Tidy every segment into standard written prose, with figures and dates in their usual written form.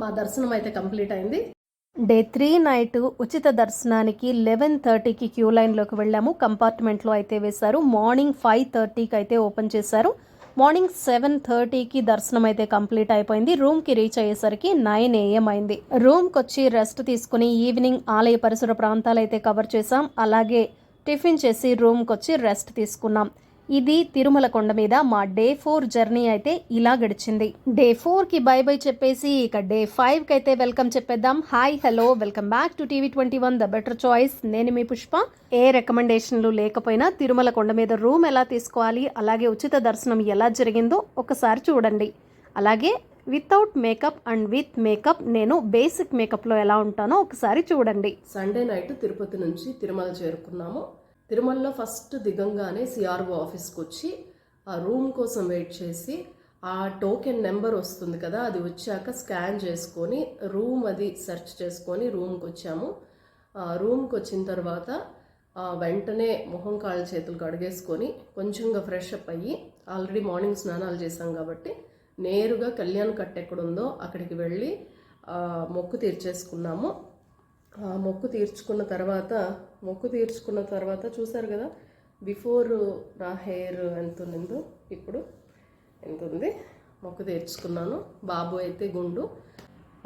మా దర్శనం అయితే కంప్లీట్ అయింది. డే 3 నైట్ ఉచిత దర్శనానికి 11:30కి క్యూ లైన్లోకి వెళ్ళాము. కంపార్ట్మెంట్లో అయితే వేశారు. మార్నింగ్ 5:30కి అయితే ఓపెన్ చేశారు. మార్నింగ్ 7:30కి దర్శనం అయితే కంప్లీట్ అయిపోయింది. రూమ్కి రీచ్ అయ్యేసరికి 9 AM అయింది. రూమ్కి వచ్చి రెస్ట్ తీసుకుని ఈవినింగ్ ఆలయ పరిసర ప్రాంతాలు అయితే కవర్ చేసాం. అలాగే టిఫిన్ చేసి రూమ్కి వచ్చి రెస్ట్ తీసుకున్నాం. ఇది తిరుమల కొండ మీద మా డే 4 జర్నీ అయితే ఇలా గడిచింది. డే 4కి బై బై చెప్పేసి ఇక డే 5కి అయితే వెల్కమ్ చెప్పేద్దాం. Hi hello, welcome back to TV21 the better choice. నేను మీ పుష్ప. ఏ రికమెండేషన్లు లేకపోయినా తిరుమల కొండ మీద రూమ్ ఎలా తీసుకోవాలి, అలాగే ఉచిత దర్శనం ఎలా జరిగిందో ఒకసారి చూడండి. అలాగే without makeup and with makeup నేను బేసిక్ మేకప్లో ఎలా ఉంటానో ఒకసారి చూడండి. సండే నైట్ తిరుపతి నుంచి తిరుమల చేరుకున్నాము. తిరుమలలో ఫస్ట్ దిగంగానే సిఆర్ఓ ఆఫీస్కి వచ్చి ఆ రూమ్ కోసం వెయిట్ చేసి ఆ టోకెన్ నెంబర్ వస్తుంది కదా, అది వచ్చాక స్కాన్ చేసుకొని రూమ్ అది సెర్చ్ చేసుకొని రూమ్కి వచ్చాము. రూమ్కి వచ్చిన తర్వాత వెంటనే మొహం కాళ్ళ చేతులు కడిగేసుకొని కొంచెంగా ఫ్రెష్ అప్ అయ్యి, ఆల్రెడీ మార్నింగ్ స్నానాలు చేసాం కాబట్టి నేరుగా కళ్యాణ్ కట్ట ఎక్కడుందో అక్కడికి వెళ్ళి మొక్కు తీర్చేసుకున్నాము. మొక్కు తీర్చుకున్న తర్వాత చూసారు కదా, బిఫోర్ నా హెయిర్ ఎంత ఉందో ఇప్పుడు ఎంత ఉంది. మొక్కు తీర్చుకున్నాను. బాబు అయితే గుండు,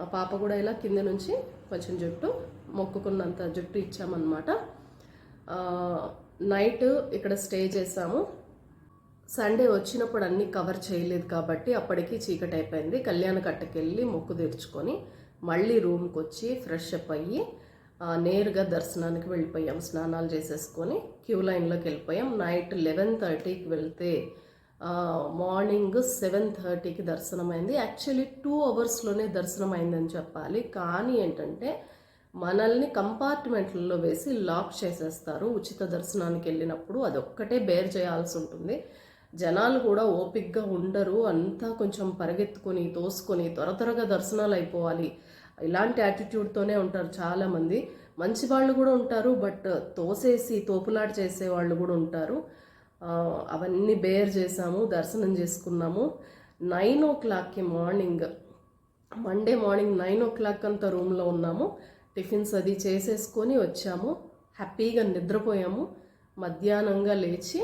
ఆ పాప కూడా ఇలా కింద నుంచి కొంచెం జుట్టు, మొక్కుకున్నంత జుట్టు ఇచ్చామన్నమాట. నైట్ ఇక్కడ స్టే చేసాము. సండే వచ్చినప్పుడు అన్నీ కవర్ చేయలేదు కాబట్టి అప్పటికి చీకటి అయిపోయింది. కళ్యాణ కట్టకి వెళ్ళి మొక్కు తీర్చుకొని మళ్ళీ రూమ్కి వచ్చి ఫ్రెష్ అప్ అయ్యి నేరుగా దర్శనానికి వెళ్ళిపోయాం. స్నానాలు చేసేసుకొని క్యూ లైన్లోకి వెళ్ళిపోయాం. నైట్ 11:30కి వెళ్తే మార్నింగ్ 7:30కి దర్శనం అయింది. యాక్చువల్లీ 2 అవర్స్లోనే దర్శనం అయిందని చెప్పాలి. కానీ ఏంటంటే మనల్ని కంపార్ట్మెంట్లలో వేసి లాక్ చేసేస్తారు ఉచిత దర్శనానికి వెళ్ళినప్పుడు. అదొక్కటే బేర్ చేయాల్సి ఉంటుంది. జనాలు కూడా ఓపిక్గా ఉండరు. అంతా కొంచెం పరిగెత్తుకొని తోసుకొని త్వరగా దర్శనాలు అయిపోవాలి, ఇలాంటి యాటిట్యూడ్తోనే ఉంటారు చాలామంది. మంచి వాళ్ళు కూడా ఉంటారు, బట్ తోసేసి తోపులాట చేసే వాళ్ళు కూడా ఉంటారు. అవన్నీ బేర్ చేసాము, దర్శనం చేసుకున్నాము. 9 o'clockకి మండే మార్నింగ్ 9 o'clock అంతా రూమ్లో ఉన్నాము. టిఫిన్స్ అది చేసేసుకొని వచ్చాము. హ్యాపీగా నిద్రపోయాము. మధ్యాహ్నంగా లేచి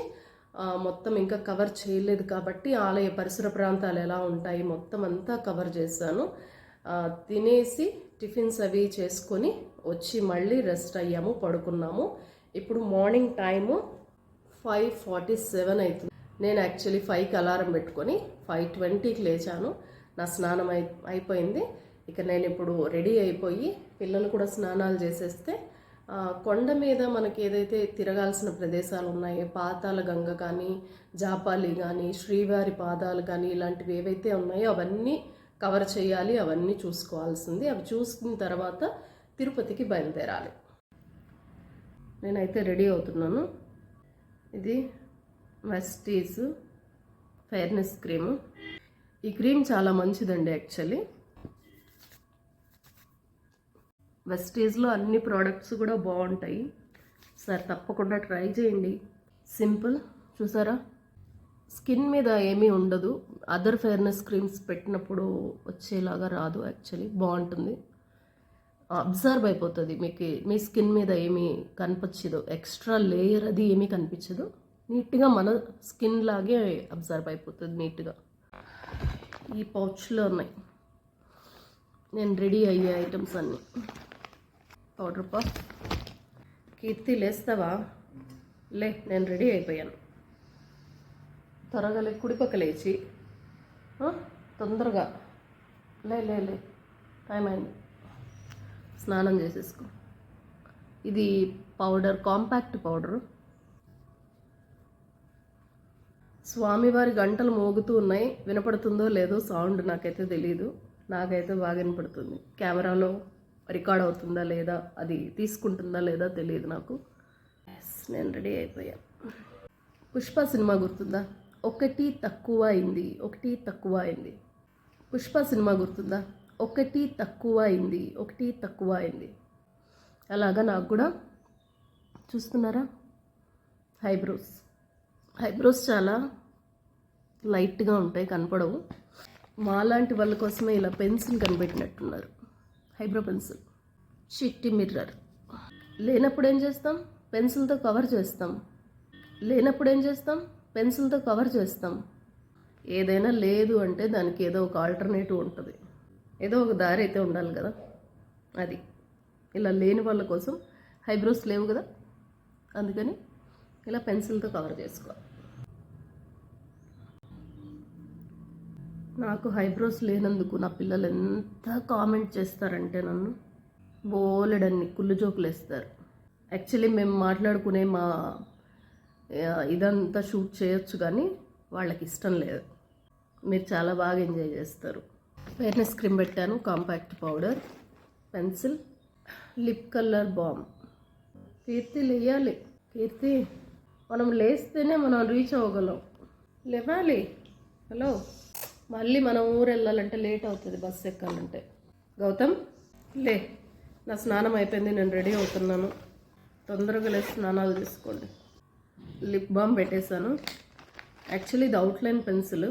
మొత్తం ఇంకా కవర్ చేయలేదు కాబట్టి ఆలయ పరిసర ప్రాంతాలు ఎలా ఉంటాయి మొత్తం అంతా కవర్ చేశాను. తినేసి టిఫిన్స్ అవి చేసుకొని వచ్చి మళ్ళీ రెస్ట్ అయ్యాము, పడుకున్నాము. ఇప్పుడు మార్నింగ్ టైము 5:47 అవుతుంది. నేను యాక్చువల్లీ 5కి అలారం పెట్టుకొని 5:20కి లేచాను. నా స్నానం అయిపోయింది. ఇక నేను ఇప్పుడు రెడీ అయిపోయి పిల్లలు కూడా స్నానాలు చేసేస్తే కొండ మీద మనకి ఏదైతే తిరగాల్సిన ప్రదేశాలు ఉన్నాయో, పాతాళ గంగ కానీ, జాపాలి కానీ, శ్రీవారి పాదాలు కానీ, ఇలాంటివి ఏవైతే ఉన్నాయో అవన్నీ కవర్ చేయాలి. అవన్నీ చూసుకోవాల్సింది. అవి చూసుకున్న తర్వాత తిరుపతికి బయలుదేరాలి. నేనైతే రెడీ అవుతున్నాను. ఇది వెస్టీజ్ ఫెయిర్నెస్ క్రీము. ఈ క్రీమ్ చాలా మంచిదండి. యాక్చువల్లీ వెస్టీజ్లో అన్ని ప్రోడక్ట్స్ కూడా బాగుంటాయి. సార్ తప్పకుండా ట్రై చేయండి. సింపుల్, చూసారా, స్కిన్ మీద ఏమీ ఉండదు. అదర్ ఫెయిర్నెస్ క్రీమ్స్ పెట్టినప్పుడు వచ్చేలాగా రాదు. యాక్చువల్లీ బాగుంటుంది, అబ్జర్వ్ అయిపోతుంది. మీ స్కిన్ మీద ఏమీ కనిపించదు, ఎక్స్ట్రా లేయర్ అది ఏమీ కనిపించదు. నీట్గా మన స్కిన్ లాగే అబ్జర్వ్ అయిపోతుంది నీట్గా. ఈ పౌచ్లో ఉన్నాయి నేను రెడీ అయ్యే ఐటమ్స్ అన్నీ. Powder puff. కీర్తి లేస్తావా? లే, నేను రెడీ అయిపోయాను. త్వరగా కుడిపక్క లేచి తొందరగా లే టైం అయింది. స్నానం చేసేసుకో. ఇది పౌడర్, కాంపాక్ట్ పౌడరు. స్వామివారి గంటలు మోగుతూ ఉన్నాయి. వినపడుతుందో లేదో సౌండ్ నాకైతే తెలీదు. నాకైతే బాగా వినపడుతుంది. కెమెరాలో రికార్డ్ అవుతుందా లేదా, అది తీసుకుంటుందా లేదా తెలియదు నాకు. నేను రెడీ అయిపోయా. పుష్ప సినిమా గుర్తుందా? ఒకటి తక్కువ అయింది. పుష్ప సినిమా గుర్తుందా? ఒకటి తక్కువ అయింది. అలాగా నాకు కూడా చూస్తున్నారా, ఐబ్రోస్ చాలా లైట్గా ఉంటాయి, కనపడవు. మాలాంటి వాళ్ళ కోసమే ఇలా పెన్సిల్ కనిపెట్టినట్టున్నారు. హైబ్రో పెన్సిల్, చిట్టి మిర్రర్. లేనప్పుడు ఏం చేస్తాం? పెన్సిల్తో కవర్ చేస్తాం. లేనప్పుడు ఏం చేస్తాం? పెన్సిల్తో కవర్ చేస్తాం. ఏదైనా లేదు అంటే దానికి ఏదో ఒక ఆల్టర్నేటివ్ ఉంటుంది, ఏదో ఒక దారి అయితే ఉండాలి కదా. అది ఇలా లేని వాళ్ళ కోసం హైబ్రోస్ లేవు కదా, అందుకని ఇలా పెన్సిల్తో కవర్ చేసుకోవాలి. నాకు హైబ్రోస్ లేనందుకు నా పిల్లలు ఎంత కామెంట్ చేస్తారంటే నన్ను బోలెడన్ని కుళ్ళు జోకులు వేస్తారు. యాక్చువల్లీ మేము మాట్లాడుకునే మా ఇదంతా షూట్ చేయొచ్చు, కానీ వాళ్ళకి ఇష్టం లేదు. మీరు చాలా బాగా ఎంజాయ్ చేస్తారు. ఫెయిర్నెస్ క్రీమ్ పెట్టాను, compact powder, pencil, lip colour balm. Keerthi లేయాలి. కీర్తి, మనం లేస్తేనే మనం రీచ్ అవ్వగలం. లేవాలి. హలో, మళ్ళీ మనం ఊరు వెళ్ళాలంటే లేట్ అవుతుంది, బస్సు ఎక్కాలంటే. గౌతమ్ లే, నా స్నానం అయిపోయింది, నేను రెడీ అవుతున్నాను. తొందరగా లేచి స్నానాలు తీసుకోండి. లిప్ బామ్ పెట్టేశాను. యాక్చువల్లీ ఇది అవుట్లైన్ పెన్సిల్,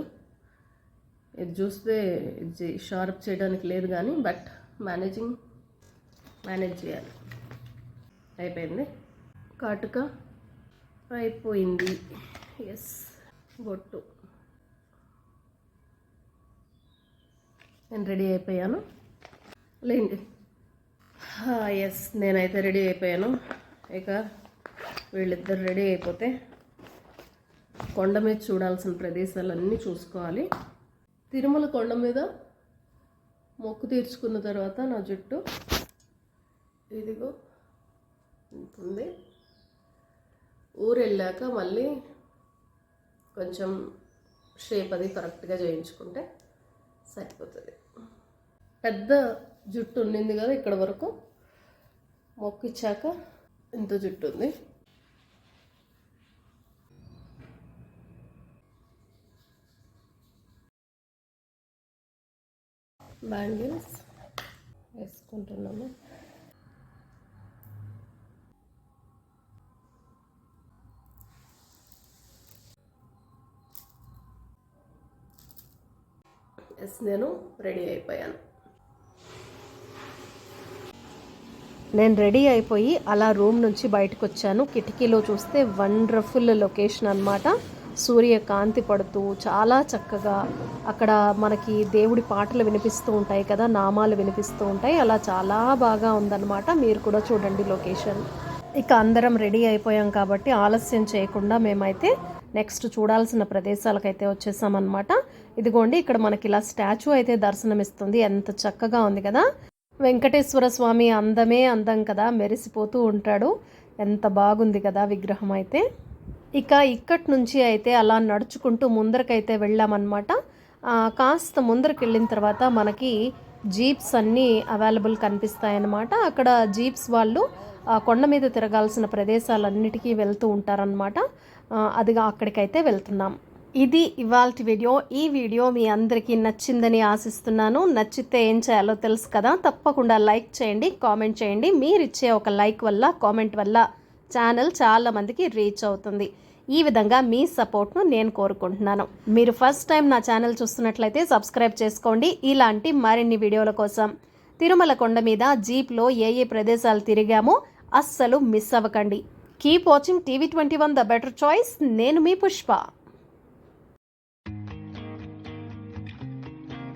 ఇది చూస్తే ఇది షార్ప్ చేయడానికి లేదు కానీ, బట్ మేనేజ్ చేయాలి. అయిపోయింది. కాటుక అయిపోయింది. ఎస్, బొట్టు. నేను రెడీ అయిపోయాను. లేండి. ఎస్, నేనైతే రెడీ అయిపోయాను. ఇక వీళ్ళిద్దరు రెడీ అయిపోతే కొండ మీద చూడాల్సిన ప్రదేశాలన్నీ చూసుకోవాలి. తిరుమల కొండ మీద మొక్కు తీర్చుకున్న తర్వాత నా జుట్టు ఇదిగో ఉంటుంది. ఊరు వెళ్ళాక మళ్ళీ కొంచెం షేప్ అది కరెక్ట్గా చేయించుకుంటే సరిపోతుంది. పెద్ద జుట్టు ఉండింది కదా ఇక్కడ వరకు, మొక్కు ఇచ్చాక ఇంత జుట్టు ఉంది. బ్యాంగిల్స్ వేసుకుంటున్నాము. ఎస్, నేను రెడీ అయిపోయాను. నేను రెడీ అయిపోయి అలా రూమ్ నుంచి బయటకు వచ్చాను. కిటికీలో చూస్తే వండర్ఫుల్ లొకేషన్ అన్నమాట. సూర్యకాంతి పడుతూ చాలా చక్కగా అక్కడ మనకి దేవుడి పాటలు వినిపిస్తూ ఉంటాయి కదా, నామాలు వినిపిస్తూ ఉంటాయి. అలా చాలా బాగా ఉందన్నమాట. మీరు కూడా చూడండి లొకేషన్. ఇక అందరం రెడీ అయిపోయాం కాబట్టి ఆలస్యం చేయకుండా మేమైతే నెక్స్ట్ చూడాల్సిన ప్రదేశాలకైతే వచ్చేసామన్నమాట. ఇదిగోండి, ఇక్కడ మనకి ఇలా స్టాచ్యూ అయితే దర్శనమిస్తుంది. ఎంత చక్కగా ఉంది కదా. వెంకటేశ్వర స్వామి అందమే అందం కదా, మెరిసిపోతూ ఉంటాడు. ఎంత బాగుంది కదా విగ్రహం అయితే. ఇక ఇక్కడి నుంచి అయితే అలా నడుచుకుంటూ ముందరకైతే వెళ్ళామన్నమాట. కాస్త ముందరికి వెళ్ళిన తర్వాత మనకి జీప్స్ అన్నీ అవైలబుల్ కనిపిస్తాయన్నమాట. అక్కడ జీప్స్ వాళ్ళు కొండ మీద తిరగాల్సిన ప్రదేశాలన్నిటికీ వెళ్తూ ఉంటారనమాట. అదిగా అక్కడికైతే వెళ్తున్నాం. ఇది ఇవాల్టి వీడియో. ఈ వీడియో మీ అందరికీ నచ్చిందని ఆశిస్తున్నాను. నచ్చితే ఏం చేయాలో తెలుసు కదా, తప్పకుండా లైక్ చేయండి, కామెంట్ చేయండి. మీరు ఇచ్చే ఒక లైక్ వల్ల, కామెంట్ వల్ల ఛానల్ చాలా మందికి రీచ్ అవుతుంది. ఈ విధంగా మీ సపోర్ట్ను నేను కోరుకుంటున్నాను. మీరు ఫస్ట్ టైం నా ఛానల్ చూస్తున్నట్లయితే సబ్స్క్రైబ్ చేసుకోండి. ఇలాంటి మరిన్ని వీడియోల కోసం. తిరుమల కొండ మీద జీప్లో ఏ ప్రదేశాలు తిరిగామో అస్సలు మిస్ అవ్వకండి. Keep watching TV21 the better choice. నేను మీ పుష్ప.